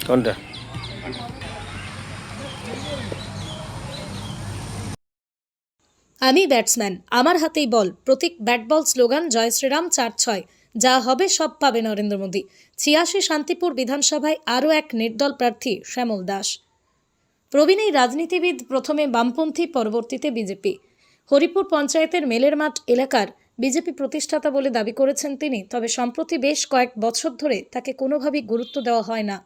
কোনটা? আমি ব্যাটসম্যান, আমার হাতেই বল, প্রতীক ব্যাট বল স্লোগান জয় শ্রীরাম ৪-৬, যা হবে সব পাবে নরেন্দ্র মোদী। ৮৬ শান্তিপুর বিধানসভায় আরও এক নির্দল প্রার্থী শ্যামল দাস। প্রবীণ এই রাজনীতিবিদ প্রথমে বামপন্থী, পরবর্তীতে বিজেপি। হরিপুর পঞ্চায়েতের মেলের মাঠ এলাকার বিজেপি প্রতিষ্ঠাতা বলে দাবি করেছেন তিনি। তবে সম্প্রতি বেশ কয়েক বছর ধরে তাকে কোনোভাবেই গুরুত্ব দেওয়া হয় না।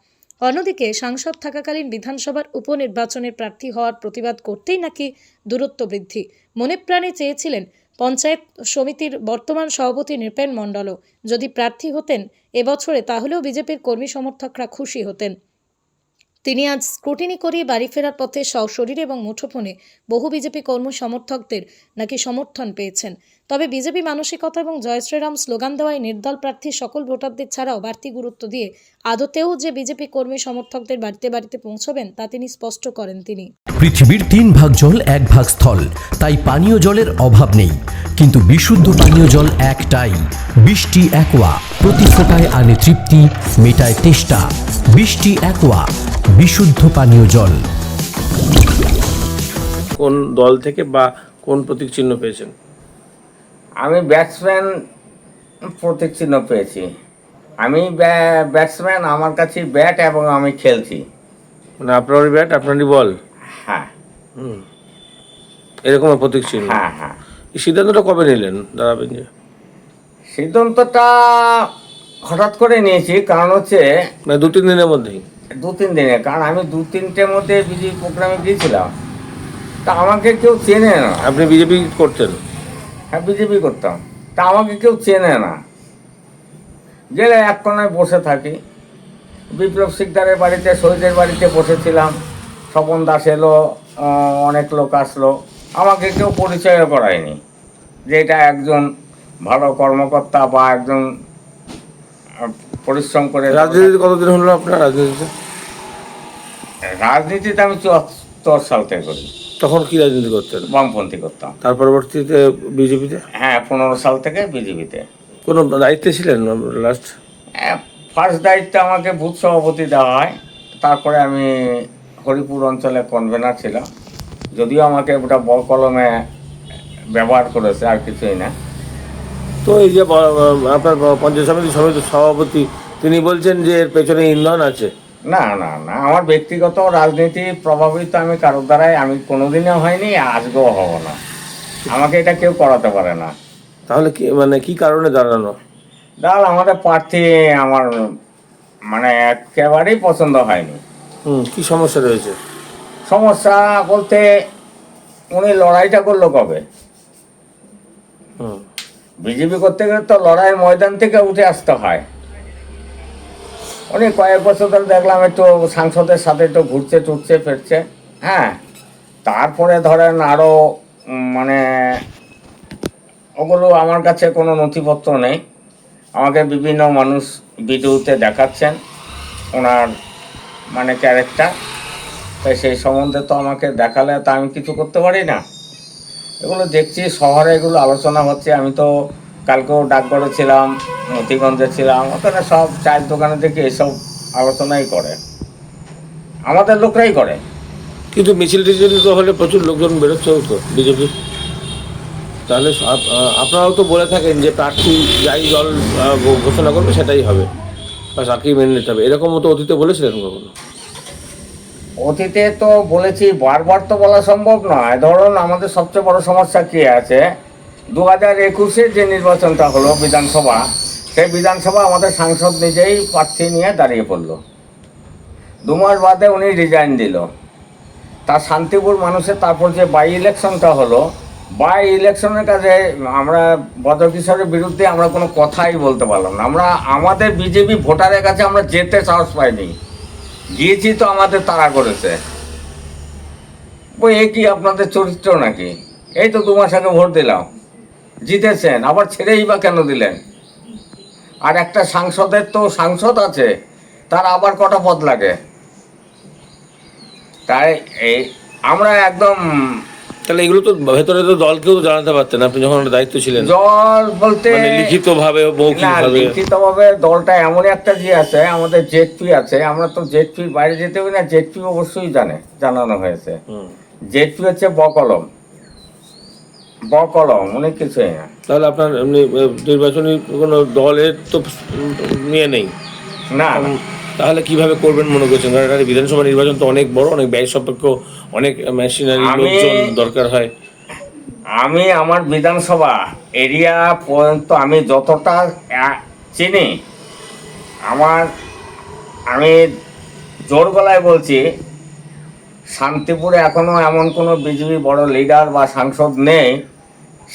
অন্যদিকে সাংসদ থাকাকালীন বিধানসভার উপনির্বাচনের প্রার্থী হওয়ার প্রতিবাদ করতেই নাকি দূরত্ব বৃদ্ধি মনে প্রাণে চেয়েছিলেন পঞ্চায়েত সমিতির বর্তমান সভাপতি নৃপেন মণ্ডলও। যদি প্রার্থী হতেন এবছরে, তাহলেও বিজেপির কর্মী সমর্থকরা খুশি হতেন। তিনি আজ স্ক্রুটিনি করিয়ে বাড়ি ফেরার পথে সশরীরে এবং মুঠোফোনে বহু বিজেপি কর্মী সমর্থকদের নাকি সমর্থন পেয়েছেন। তবে বিজেপি মানসিকতা এবং জয় শ্রীরাম স্লোগান দেওয়ায় নির্দল প্রার্থী সকল ভোটারদের ছাড়াও বাড়তি গুরুত্ব দিয়ে আদতেও যে বিজেপি কর্মী সমর্থকদের বাড়িতে বাড়িতে পৌঁছবেন তা তিনি স্পষ্ট করেন। তিনি পৃথিবীর ৩ ভাগ জল ১ ভাগ স্থল, তাই পানীয় জলের অভাব নেই, কিন্তু বিশুদ্ধ পানীয় জল একটাই, বৃষ্টি অ্যাকোয়া। প্রতি ফোঁটায় আনে তৃপ্তি, মেটায় তেষ্টা। বৃষ্টি অ্যাকোয়া, বিশুদ্ধ পানীয় জল। কোন দল থেকে বা কোন প্রতীক চিহ্ন পেয়েছেন? আমি ব্যাটসম্যান প্রতীক চিহ্ন পেয়েছি। আমি ব্যাটসম্যান, আমার কাছে ব্যাট এবং আমি খেলছি। মানে আপনারই ব্যাট, আপনারই বল? হ্যাঁ। এরকম প্রতীক চিহ্ন? হ্যাঁ হ্যাঁ। এই সিদ্ধান্তটা কবে নিলেন দাঁড়াবেন যে? সিদ্ধান্তটা হঠাৎ করে নিয়েছি, কারণ হচ্ছে মানে ২-৩ দিনের মধ্যেই? ২-৩ দিনে, কারণ আমি ২-৩টের মধ্যে বিজেপি প্রোগ্রামে গিয়েছিলাম, তা আমাকে কেউ চেনে না। আপনি বিজেপি করতেন? হ্যাঁ, বিজেপি করতাম, তা আমাকে কেউ চেনে না। গেলে এক কোনায় বসে থাকি। বিপ্লব শিকদারের বাড়িতে, শহীদের বাড়িতে বসেছিলাম। স্বপন দাস এলো, অনেক লোক আসলো, আমাকে কেউ পরিচয় করায়নি যে এটা একজন ভালো কর্মকর্তা বা একজন পরিশ্রম করে। রাজনীতিতে কতদিন হলো আপনার? রাজনীতিতে আমি ৭৪ সাল থেকে করি। তখন কি রাজনীতি করতেন? বামপন্থী করতাম। তার পরবর্তীতে বিজেপিতে? হ্যাঁ, ১৫ সাল থেকে বিজেপিতে। কোনো দায়িত্বে ছিলেন লাস্ট? ফার্স্ট দায়িত্ব আমাকে বুথ সভাপতি দেওয়া হয়, তারপরে আমি হরিপুর অঞ্চলে কনভেনার ছিলাম। যদিও আমাকে ওটা বল কলমে ব্যবহার করেছে, আর কিছুই না। তো এই যে আপনার পঞ্চায়েত সমিতির সভাপতি, তিনি বলছেন যে এর পেছনে ইন্ধন আছে? না না না, আমার ব্যক্তিগত রাজনীতি প্রভাবিত আমি কারোর দ্বারাই আমি কোনোদিনও হয়নি, আজকেও হব না। আমাকে এটা কেউ করাতে পারে না। তাহলে কি মানে কি কারণে দাঁড়ানো? আমাদের প্রার্থী আমার মানে একেবারেই পছন্দ হয়নি। কি সমস্যা রয়েছে? সমস্যা বলতে, উনি লড়াইটা করলো কবে? বিজেপি করতে গেলে তো লড়াইয়ের ময়দান থেকে উঠে আসতে হয়। উনি কয়েক বছর ধরে দেখলাম একটু সাংসদের সাথে একটু ঘুরছে টুরছে ফিরছে। হ্যাঁ, তারপরে ধরেন আরও মানে ওগুলো আমার কাছে কোনো নথিপত্র নেই। আমাকে বিভিন্ন মানুষ ভিডিওতে দেখাচ্ছেন ওনার মানে ক্যারেক্টার, তাই সেই সম্বন্ধে তো আমাকে দেখালে তা আমি কিছু করতে পারি না। এগুলো দেখছি শহরে, এগুলো আলোচনা হচ্ছে। আমি তো কালকেও ডাকঘরে ছিলাম, মতিগঞ্জে ছিলাম, ওখানে সব চায়ের দোকানে দেখি এসব আলোচনাই করে, আমাদের লোকরাই করে। কিন্তু মিছিল টিছিল তো হলে প্রচুর লোকজন বেরোচ্ছেও তো বিজেপি। তাহলে আপনারাও তো বলে থাকেন যে প্রার্থী যাই দল ঘোষণা করবে সেটাই হবে, বা তাকেই মেনে নিতে হবে, এরকমও তো অতীতে বলেছিলেন কখনো? অতীতে তো বলেছি, বারবার তো বলা সম্ভব নয়। ধরুন আমাদের সবচেয়ে বড় সমস্যা কী আছে, 2021-এ যে নির্বাচনটা হলো বিধানসভা, সেই বিধানসভা আমাদের সাংসদ নিজেই প্রার্থী নিয়ে দাঁড়িয়ে পড়লো। 2 মাস বাদে উনি রিজাইন দিল। তার শান্তিপুর মানুষের তারপর যে বাই ইলেকশনটা হলো, বাই ইলেকশনের কাজে আমরা বদ্রকিশোরের বিরুদ্ধে আমরা কোনো কথাই বলতে পারলাম না। আমরা আমাদের বিজেপি ভোটারের কাছে আমরা যেতে সাহস পাইনি, গিয়েছি তো আমাদের তাড়া করেছে। এ কি আপনাদের চরিত্র নাকি? এই তো 2 মাস আগে ভোট দিলাম, জিতেছেন, আবার ছেড়েই বা কেন দিলেন? আর একটা সাংসদের তো সাংসদ আছে, তার আবার কটা পদ লাগে। তাই আমরা একদম তাহলে এগুলো তো ভেতরে তো দলকেও জানাতে পারতেন আপনি যখন ওনার দায়িত্ব ছিলেন, জল বলতে মানে লিখিত ভাবে না, মৌখিকভাবে। লিখিতভাবে দলটা এমন একটা যে আছে, আমাদের জেডপি আছে, আমরা তো জেডপির বাইরে যেতে হবে না, জেডপি অবশ্যই জানানো হয়েছে। হুম। জেডপি হচ্ছে বকলম অনেক কিছুই না। তাহলে আপনার এমনি নির্বাচনী কোনো দলের তো নিয়ে নেই, না না, তাহলে কিভাবে করবেন মনে করছেন? কারণ এটা বিধানসভা নির্বাচন তো অনেক বড়, অনেক ব্যয় সাপেক্ষ, অনেক মেশিনারি লোকজন দরকার হয়। আমি আমার বিধানসভা এরিয়া পর্যন্ত আমি যতটা চিনি, আমি জোর গলায় বলছি, শান্তিপুরে এখনো এমন কোনো বিজেপি বড় লিডার বা সাংসদ নেই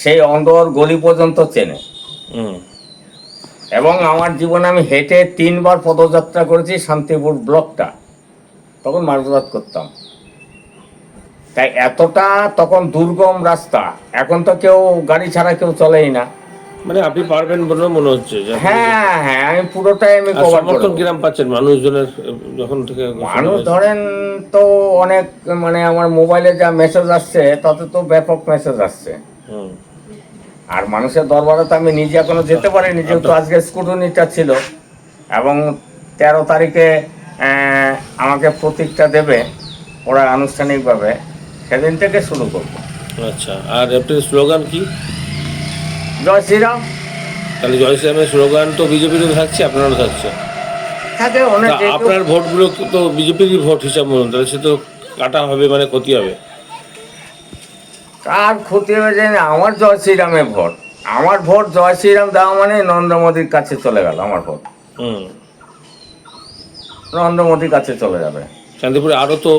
সেই অন্দর গলি পর্যন্ত চেনে। হুম। এবং আমার জীবনে আমি হেঁটে 3বার পদযাত্রা করেছি শান্তিপুর ব্লকটা, তখন মার্গবাদ করতাম। তাই এতটা তখন দুর্গম রাস্তা, এখন তো কেউ গাড়ি ছাড়া কেউ চলেই না। মানে আপনি পারবেন বলে মনে হচ্ছে যে আপনি- হ্যাঁ হ্যাঁ, আমি পুরোটাই আমি আর কভার সমর্থন করব। কিরাম পাচ্ছেন মানুষজনের যখন থেকে ঘোষণা মানুষ হয়েছে? ধরেন তো অনেক, মানে আমার মোবাইলে যা মেসেজ আসছে তাতে তো ব্যাপক মেসেজ আসছে। হুম। আর মানুষের দরবারে তো আমি নিজে এখনো যেতে পারিনি, যেহেতু আজকে স্কুটনিটা ছিল এবং 13 তারিখে আমাকে প্রতীকটা দেবে ওরা আনুষ্ঠানিকভাবে, সেদিন থেকে শুরু করব। আচ্ছা, আর আপনার স্লোগান কি? জয় শ্রীরাম। তাহলে জয় শ্রীরামের স্লোগান তো বিজেপিরও থাকছে, আপনারও থাকছে। থাকে অনেক তা আপনার ভোটগুলো তো বিজেপিরই ভোট হিসাব মতন, তাহলে সে তো কাটা হবে, মানে ক্ষতি হবে। কার ক্ষতি হয়ে যায় না, আমার জয় শ্রীরামে ভোট। আমার ভোট জয় শ্রীরাম দেওয়া মানে নরেন্দ্র মোদীর কাছে চলে গেল আমার ভোট, হুম। নরেন্দ্র মোদীর কাছে চলে যাবে। শান্তিপুরে আরও তো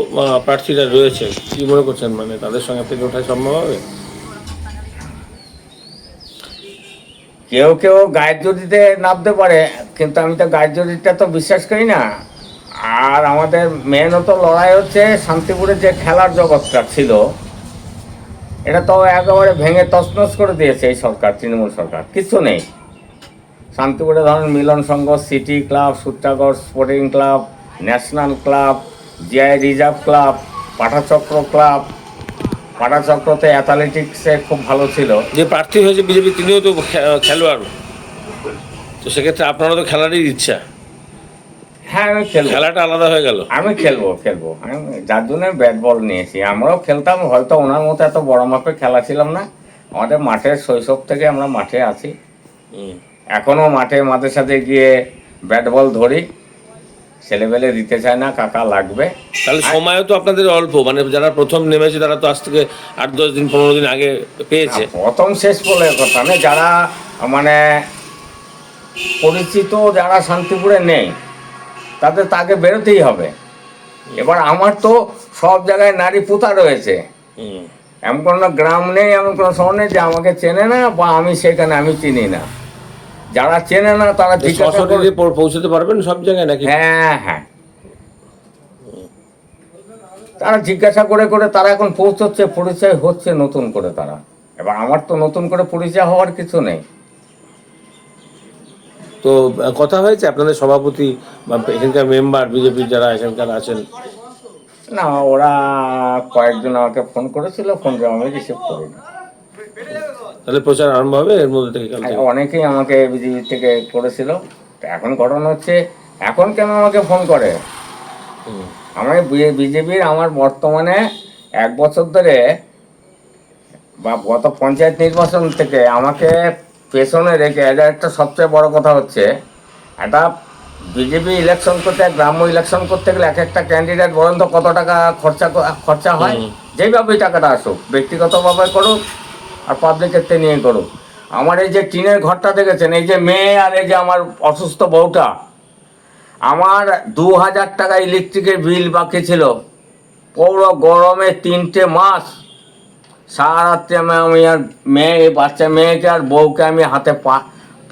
প্রার্থীরা রয়েছে, কি মনে করছেন, মানে তাদের সঙ্গে থেকে ওঠা সম্ভব হবে? কেউ কেউ গায়ের জড়িতে নামতে পারে, কিন্তু আমি তো গায়ের জড়িটা তো বিশ্বাস করি না। আর আমাদের মেনত লড়াই হচ্ছে শান্তিপুরে যে খেলার জগৎটা ছিল, এটা তো একেবারে ভেঙে তছনছ করে দিয়েছে এই সরকার, তৃণমূল সরকার। কিছু নেই শান্তিপুরে, ধরেন Milan Sangha, city club, Sutragarh sporting club, national club, GI reserve club, Pathachakra club. পাঠাচক্রতে অ্যাথলেটিক্সে খুব ভালো ছিল। যে প্রার্থী হয়েছে বিজেপি তিনিও তো খেলোয়াড়, তো সেক্ষেত্রে আপনারও তো খেলারই ইচ্ছা, হ্যাঁ আমি খেলবো, খেলাটা আলাদা হয়ে গেল। আমি খেলবো আমি, যার জন্য ব্যাট বল নিয়েছি। আমরাও খেলতাম, হয়তো ওনার মতো এত বড় মাপে খেলা ছিলাম না। আমাদের মাঠের শৈশব থেকে আমরা মাঠে আছি, হুম। এখনও মাঝে সাথে গিয়ে ব্যাট বল ধরি। ছেলেবেলে দিতে চায় না, কাকা লাগবে। তাহলে সময়ও তো আপনাদের অল্প, মানে যারা প্রথম নেমেছে তারা তো আজ থেকে 8-10 দিন 15 দিন আগে পেয়েছে। প্রথম শেষ বলে কথা না, যারা মানে পরিচিত, যারা শান্তিপুরে নেই তাদের তাকে বেরোতেই হবে। এবার আমার তো সব জায়গায় নারী পুতা রয়েছে, হুম। এমন কোনো গ্রাম নেই, এমন কোনো শহর নেই যে আমাকে চেনে না বা আমি সেখানে আমি চিনি না। যারা চেনে না তারা জিজ্ঞাসা করে। সশরীরে পৌঁছতে পারবেন সব জায়গায় নাকি? হ্যাঁ হ্যাঁ, তারা জিজ্ঞাসা করে করে তারা এখন পৌঁছচ্ছে, পরিচয় হচ্ছে নতুন করে তারা। এবার আমার তো নতুন করে পরিচয় হওয়ার কিছু নেই। তো কথা হয়েছে আপনাদের সভাপতি বা এখানকার মেম্বার বিজেপির যারা এখানকার আছেন? না, ওরা কয়েকজন আমাকে ফোন করেছিল, ফোন আমি রিসিভ করিনি। তাহলে প্রচার আরম্ভ হবে এর মধ্যে থেকে, কাল থেকে? অনেকেই আমাকে বিজেপি থেকে করেছিল। তো এখন ঘটনা হচ্ছে, এখন কেন আমাকে ফোন করে? হুম। আমি বিজেপির আমার বর্তমানে 1 বছর ধরে বা গত পঞ্চায়েত নির্বাচন থেকে আমাকে পেছনে রেখে, এটা একটা সবচেয়ে বড় কথা হচ্ছে, একটা বিজেপি ইলেকশন করতে, গ্রাম্য ইলেকশন করতে গেলে এক একটা ক্যান্ডিডেট বলেন তো কত টাকা খরচা হয়। যেইভাবেই টাকাটা আসুক, ব্যক্তিগতভাবে করুক আর পাবলিকের নিয়ে করুক। আমার এই যে টিনের ঘরটা দেখেছেন, এই যে মেয়ে আর এই যে আমার অসুস্থ বউটা, আমার 2000 টাকা ইলেকট্রিকের বিল বাকি ছিল। পৌর গরমে 3টে মাস সারা রাত্রে আমি আর বাচ্চা মেয়েকে আর বউকে আমি হাতে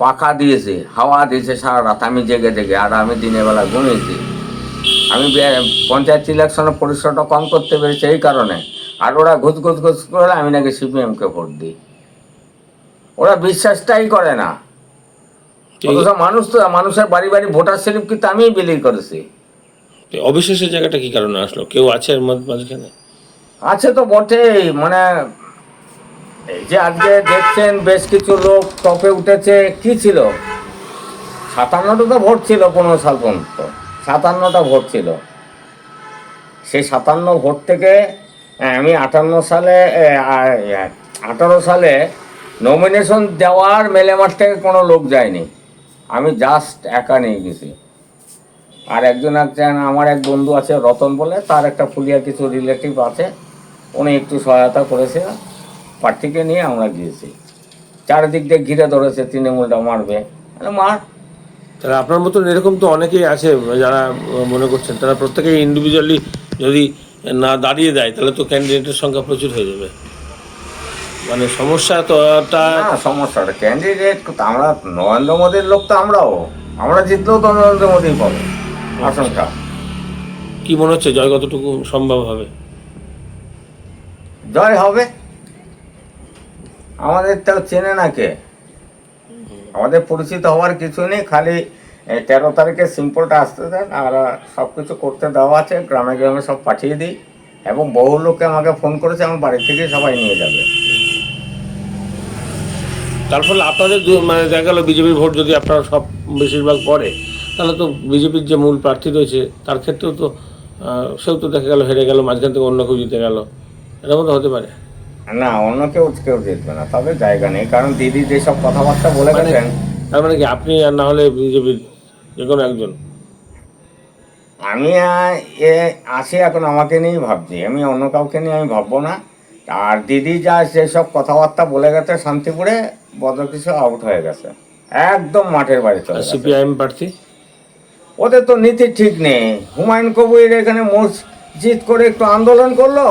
পাখা দিয়েছি, হাওয়া দিয়েছে সারা রাত, আমি জেগে আর আমি দিনের বেলা ঘুমিয়েছি। আমি পঞ্চায়েত ইলেকশনের পরিশ্রমটা কম করতে পেরেছি এই কারণে। আর ওরা ঘুষ করে আমি নাকি সিপিএমকে ভোট দিই, ওরা বিশ্বাসটাই করে না। অথচ মানুষের বাড়ি ভোটার স্লিপ কিন্তু আমিই বিলি করেছি। অবিশ্বাসের জায়গাটা কি কারণে আসলো? কেউ আছে এর মাঝখানে? আছে তো বটেই, মানে এই যে আজকে দেখছেন বেশ কিছু লোক টপে উঠেছে, কি ছিল 57টা তো ভোট ছিল 15 সাল পর্যন্ত, 57টা ভোট ছিল। সেই 57 ভোট থেকে আমি 18 সালে নমিনেশন দেওয়ার মেলেমাঠ থেকে কোনো লোক যায়নি, আমি জাস্ট একা নিয়ে গেছি। আর একজন আমার এক বন্ধু আছে রতন বলে, তার একটা ফুলিয়া কিছু রিলেটিভ আছে, উনি একটু সহায়তা করেছে, প্রার্থীকে নিয়ে আমরা গিয়েছি। চারিদিক দিয়ে ঘিরে ধরেছে, তৃণমূলটা মারবে, মার। তাহলে আপনার মতন এরকম তো অনেকেই আছে যারা মনে করছেন, তারা প্রত্যেকেই ইন্ডিভিজুয়ালি যদি না দাঁড়িয়ে দেয় তাহলে তো ক্যান্ডিডেটের সংখ্যা প্রচুর হয়ে যাবে। মানে সমস্যা তো সমস্যাটা ক্যান্ডিডেট আমরা নরেন্দ্র মোদীর লোক, তো আমরা জিতলেও তো নরেন্দ্র মোদী পাবো আসনটা। কি মনে হচ্ছে জয় কতটুকু সম্ভব হবে? জয় হবে, আমাদের তো চেনে না কে, আমাদের পরিচিত হওয়ার কিছু নেই, খালি 13 তারিখে সিম্পলটা আসতে দেন, আর সব কিছু করতে দেওয়া আছে, গ্রামে গ্রামে সব পাঠিয়ে দিই, এবং বহু লোকে আমাকে ফোন করেছে, আমার বাড়ি থেকে সবাই নিয়ে যাবে। তার ফলে আপনাদের মানে দেখা গেল বিজেপির ভোট যদি আপনারা সব বেশিরভাগ পড়ে, তাহলে তো বিজেপির যে মূল প্রার্থী রয়েছে তার ক্ষেত্রেও তো সেও তো দেখা গেল হেরে গেল, মাঝখান থেকে অন্য কেউ জিতে গেল, এরকম তো হতে পারে না, অন্য কেউ জিতবে না, তাদের জায়গা নেই, কারণ দিদি যেসব কথাবার্তা বলে গেছেন। তার মানে কি আপনি আর না হলে বিজেপির যে কোনো একজন? আমি আসি এখন আমাকে নিয়েই ভাবছি, আমি অন্য কাউকে নিয়ে আমি ভাববো না। আর দিদি যা যেসব কথাবার্তা বলে গেছে শান্তিপুরে, বড় কিছু আউট হয়ে গেছে, একদম মাঠের বাড়ি চলে গেছে। সিপিআইএম প্রার্থী ওদের তো নীতি ঠিক নেই। হুমায়ুন কবির এখানে মসজিদ করে একটু আন্দোলন করলো,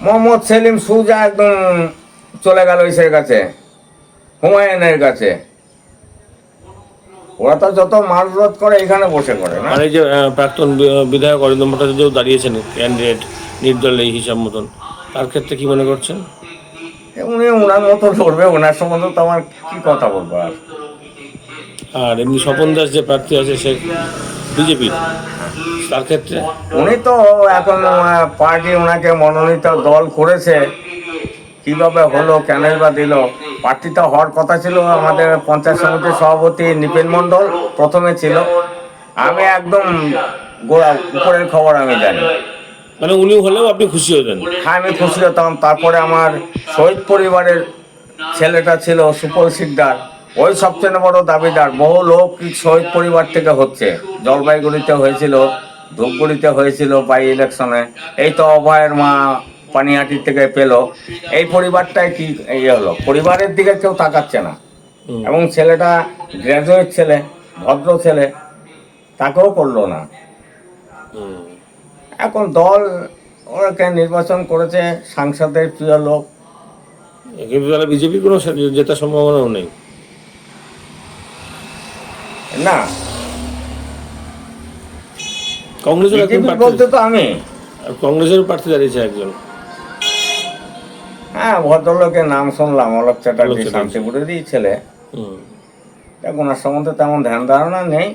মোহাম্মদ সেলিম সুজা একদম চলে গেল ইসের কাছে, হুমায়ুনের কাছে। ওরা তো যত মারধর করে এখানে বসে করে না। আর এই যে প্রাক্তন বিধায়ক অরিন্দম ভট্টাচার্য দাঁড়িয়েছেন ক্যান্ডিডেট নির্দল এই হিসাব মতন, তার ক্ষেত্রে কি মনে করছেন? উনি ওনার মতো লড়বে, ওনার সম্বন্ধে তো আমার কি কথা বলবো। আর এমনি স্বপন দাস যে প্রার্থী আছে সে বিজেপির, তার ক্ষেত্রে উনি তো এখন পার্টি ওনাকে মনোনীত দল করেছে, কিভাবে হলো, কেনই বা দিল? প্রার্থীটা হওয়ার কথা ছিল আমাদের পঞ্চায়েত সমিতির সভাপতি নিপেন মণ্ডল প্রথমে ছিল, আমি একদম গোড়া উপরের খবর আমি জানি। মানে উনি হলেও আপনি খুশি হতেন? হ্যাঁ, আমি খুশি হতাম। তারপরে আমার শহীদ পরিবারের ছেলেটা ছিল সুপল শিকদার, ওই সবচেয়ে বড় দাবিদার। বহু লোক শহীদ পরিবার থেকে হচ্ছে, জলপাইগুড়িতে হয়েছিল, ধূপগুড়িতে হয়েছিল বাই ইলেকশনে, এই তো অভয়ের মা পানিহাটির থেকে পেল। এই পরিবারটাই কি ইয়ে হলো, পরিবারের দিকে কেউ তাকাচ্ছে না। এবং ছেলেটা গ্র্যাজুয়েট ছেলে, ভদ্র ছেলে, তাকেও করলো না। এখন দল ওরাকে নির্বাচন করেছে, সাংসদের প্রিয় লোক, কিন্তু তাহলে বিজেপির কোনো জেতার সম্ভাবনাও নেই না। কংগ্রেসের বলতে তো আমি কংগ্রেসের প্রার্থী দাঁড়িয়েছে একজন, হ্যাঁ, ভদ্রলোকের নাম শুনলাম, অলোক চ্যাটার্জি, শান্তিপুরেরই ছেলে। ওনার সম্বন্ধে তেমন ধ্যান ধারণা নেই।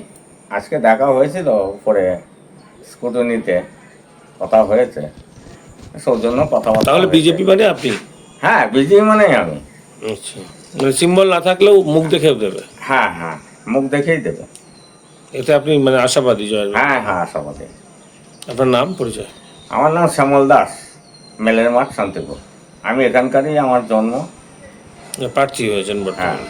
আজকে দেখা হয়েছিল উপরে স্কুটনিতে, কথা হয়েছে, সৌজন্য কথাবার্তা। তাহলে বিজেপি মানে আপনি? হ্যাঁ, বিজেপি মানে আমি। আচ্ছা, মানে সিম্বল না থাকলেও মুখ দেখেও দেবে? হ্যাঁ হ্যাঁ, মুখ দেখেই দেবে। এতে আপনি মানে আশাবাদী জয়? হ্যাঁ হ্যাঁ, আশাবাদী। আপনার নাম পরিচয়? আমার নাম শ্যামল দাস, মেলের মাঠ, শান্তিপুর। আমি এখানকারই, আমার জন্ম। প্রার্থী হয়েছেন বর্তমানে?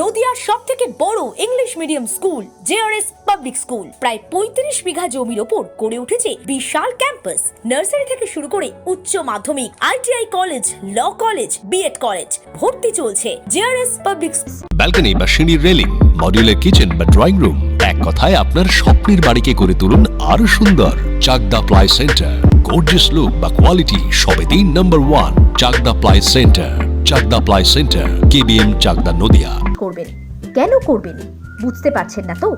নদিয়ার সবথেকে বড় English medium school JRS public school প্রায় 35 বিঘা জমির ওপর গড়ে উঠেছে বিশাল ক্যাম্পাস। নার্সারি থেকে শুরু করে উচ্চ মাধ্যমিক, ITI college, law college, B Ed college, ভর্তি চলছে জেআরএস পাবলিক। ব্যালকনি বা সিঁড়ির রেলিং, মডিউলার কিচেন বা ড্রয়িং রুম, এক কথায় আপনার স্বপ্নের বাড়িকে করে তুলুন আরো সুন্দর। Chakdah ply centre, gorgeous look বা কোয়ালিটি সবে 3 number 1 Chakdah ply centre. Chakdah ply centre, KBM, Chakdah, Nadia. করবেন কেন করবেন বুঝতে পারছেন না তো?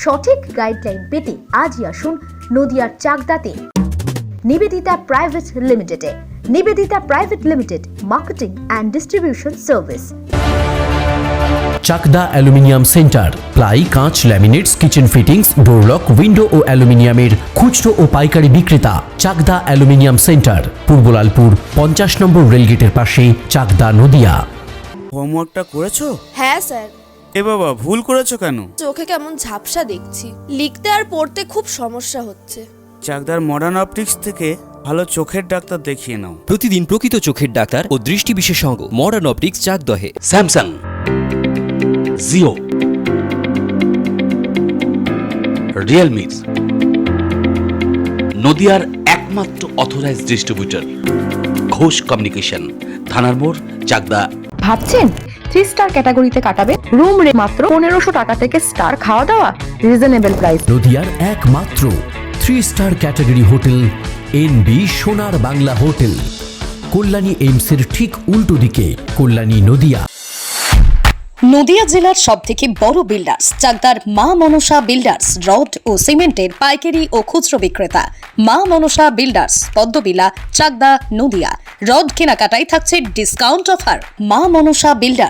সঠিক গাইডলাইন পেতে আজই আসুন নদিয়ার চাকদাতে নিবেদিতা প্রাইভেট লিমিটেডে। Nivedita private limited, marketing and distribution service. Chakdah aluminium centre, ply, কাঁচ, laminates, kitchen fittings, door lock, window ও অ্যালুমিনিয়ামের খুচরো ও পাইকারি বিক্রেতা। চাকদা অ্যালুমিনিয়াম সেন্টার, পূর্ব লালপুর 50 নম্বর রেলগেটের পাশে, চাকদা, নদিয়া। হোমওয়ার্কটা করেছো? হ্যাঁ স্যার। এ বাবা, ভুল করেছো কেন? চোখে কেমন ঝাপসা দেখছি, লিখতে আর পড়তে খুব সমস্যা হচ্ছে। চাকদার মডার্ন অপটিক্স থেকে ভালো চোখের ডাক্তার দেখিয়ে নাও। প্রতিদিন প্রকৃত চোখের ডাক্তার ও দৃষ্টি বিশেষজ্ঞ মডার্ন অপটিক্স চাকদহে। স্যামসাং, জিও, রিয়েলমি, নদিয়ার একমাত্র অথরাইজড ডিস্ট্রিবিউটর ঘোষ কমিউনিকেশন, থানার মোড়, চাকদা। ভাবছেন 3 স্টার ক্যাটাগরিতে কাটাবে? রুম রে মাত্র 1500 টাকা থেকে স্টার, খাওয়া দাওয়া রিজনেবল প্রাইস। নদিয়ার একমাত্র 3 স্টার ক্যাটাগরি হোটেল এনবি সোনার বাংলা হোটেল, কল্যাণী এইমসের ঠিক উল্টো দিকে, কল্যাণী, নদিয়া। নদিয়া জেলার সবথেকে বড় বিল্ডার্স চাকদার মা মনসা বিল্ডার্স, রড ও সিমেন্টের পাইকারি ও খুচরো বিক্রেতা। মা মনসা বিল্ডার্স, পদ্মবিলা, চাকদা, নদিয়া। রড কেনাকাটায় থাকছে ডিসকাউন্ট অফার। মা মনসা বিল্ডার্স।